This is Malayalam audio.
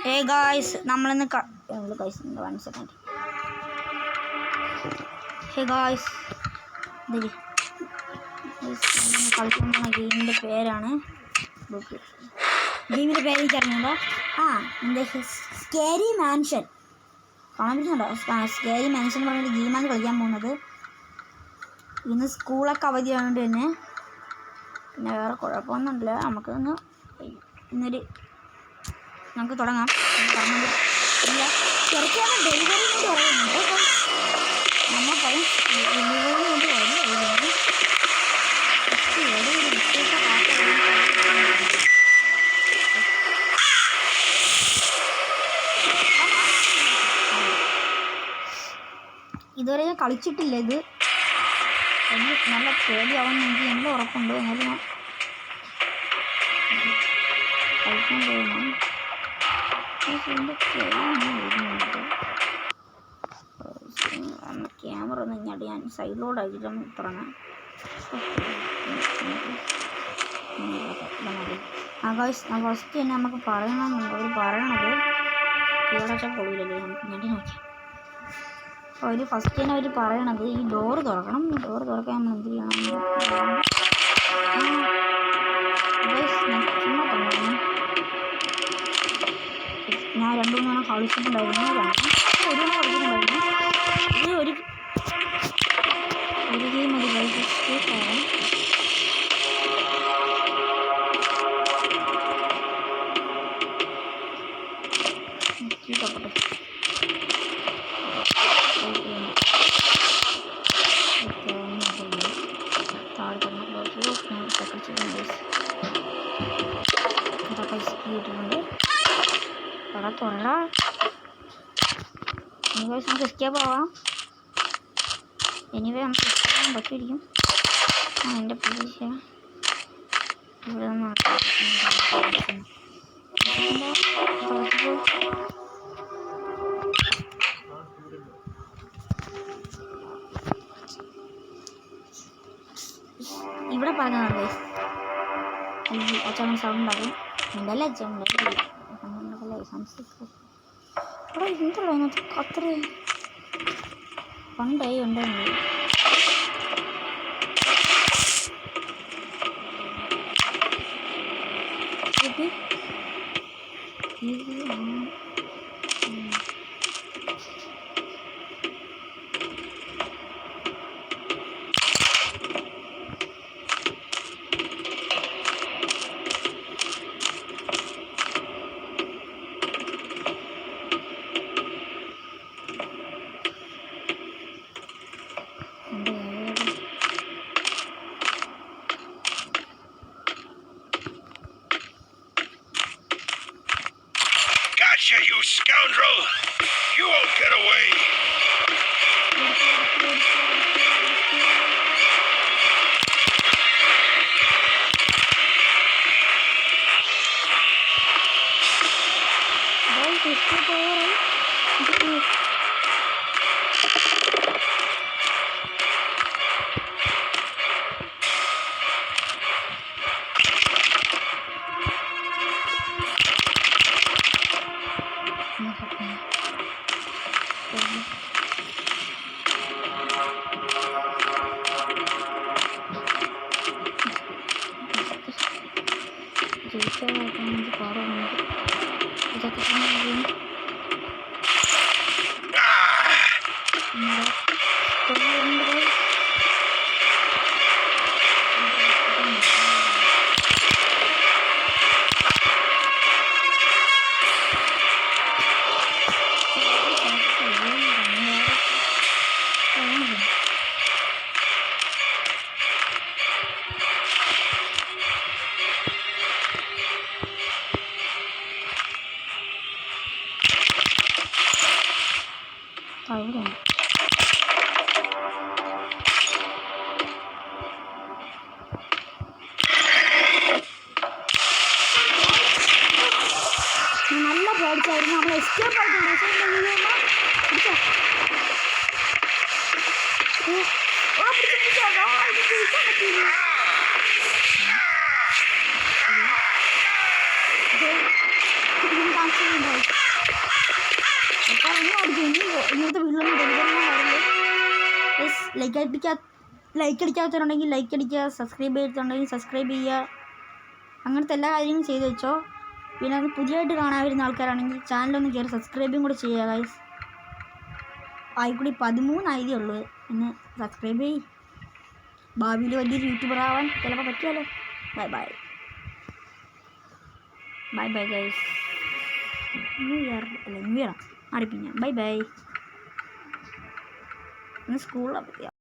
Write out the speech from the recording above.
ഹേ ഗായ്സ് നമ്മളിന്ന് വൺ സെക്കൻഡ്. ഹേ ഗായ്സ് കളിക്കാൻ പോകുന്ന ഗെയിമിൻ്റെ പേരാണ് ഗെയിമിൻ്റെ പേര് എനിക്കറിഞ്ഞുണ്ടോ? എന്താ സ്കേരി മാൻഷൻ കാണാൻ പറ്റുന്നുണ്ടോ? സ്കേരി മാൻഷൻ എന്ന് പറഞ്ഞൊരു ഗെയിമാണ് കളിക്കാൻ പോകുന്നത്. ഇന്ന് സ്കൂളൊക്കെ അവധിയായതുകൊണ്ട് തന്നെ പിന്നെ വേറെ കുഴപ്പമൊന്നുമില്ല. നമുക്ക് തുടങ്ങാം. പറഞ്ഞത് ഇല്ല ചെറുക്കാണ് ഡെലിവറി കൊണ്ട് പറയുന്നുണ്ട്. അപ്പം നമ്മൾ പറയും ഡെലിവറി കൊണ്ട് പറഞ്ഞു ഇതുവരെ ഞാൻ കളിച്ചിട്ടില്ല. ഇത് നല്ല പേടിയാവുമെന്ന് എനിക്ക് നല്ല ഉറപ്പുണ്ട്. എന്നാലും ഞാൻ കളിക്കാൻ പോകുന്നു. ക്യാമറ ഒന്ന് ഇങ്ങോട്ട് ഞാൻ സൈഡിലോട്ട് ആക്കിയിട്ടൊന്ന് തുടങ്ങാം. ഫസ്റ്റ് തന്നെ നമുക്ക് പറയണമെന്നുണ്ട്. അവർ പറയണത് കീഴടച്ച പൊളിയിലല്ലേ, നമുക്ക് ഇങ്ങോട്ട് നോക്കാം. അപ്പോൾ അവർ ഫസ്റ്റ് തന്നെ അവർ പറയണത് ഈ ഡോറ് തുറക്കണം. ഡോറ് തുറക്കാൻ നമ്മൾ എന്ത് ചെയ്യണം? ഞാൻ 2-3 കളിച്ചിട്ടുണ്ടായിരുന്നു. ഒരു ഗെയിം മതി കളിച്ചിട്ട് നമുക്ക് എസ്കേപ്പ് ആവാം. എനിവേ നമുക്ക് എസ്കേപ്പ് ആവാൻ പറ്റിയിരിക്കും. എൻ്റെ പ്രതീക്ഷ ഇവിടെ നിന്ന് ഇവിടെ പറഞ്ഞതാണ് അച്ഛൻ സൗണ്ട് ഉണ്ടാകും. ഉണ്ടല്ലേ അച്ഛൻ ഉണ്ടല്ലേ സംസാരിക്കും. ഇവിടെ എന്തല്ലോ അതിനകത്ത് അത്ര പണ്ടായി ഉണ്ടായിരുന്നു. You scoundrel! You won't get away! നല്ല പേടിച്ചായിരുന്നു. നമ്മൾ എസ്കേപ്പ് ആയിട്ടുണ്ട്. കാണിച്ചിട്ടുണ്ടാവും. ഇങ്ങനത്തെ വീട്ടിലൊന്നും ഡെലിവറി ലൈക്ക് അടിക്കാത്തവരുണ്ടെങ്കിൽ ലൈക്ക് അടിക്കുക, സബ്സ്ക്രൈബ് ചെയ്തിട്ടുണ്ടെങ്കിൽ സബ്സ്ക്രൈബ് ചെയ്യുക, അങ്ങനത്തെ എല്ലാ കാര്യങ്ങളും ചെയ്ത് വെച്ചോ. പിന്നെ അത് പുതിയതായിട്ട് കാണാൻ വരുന്ന ആൾക്കാരാണെങ്കിൽ ചാനലൊന്ന് കയറി സബ്സ്ക്രൈബും കൂടെ ചെയ്യുക ഗൈസ്. ആയിക്കൂടി 13 ആയതേ ഉള്ളൂ, പിന്നെ സബ്സ്ക്രൈബ് ചെയ്യ്. ഭാവിയിൽ വലിയൊരു യൂട്യൂബർ ആവാൻ ചിലപ്പോൾ പറ്റിയാലോ. Bye bye bye bye guys. New year മാറിപ്പിഞ്ഞ ബൈ ബൈ. ഇന്ന് സ്കൂളിലാണ്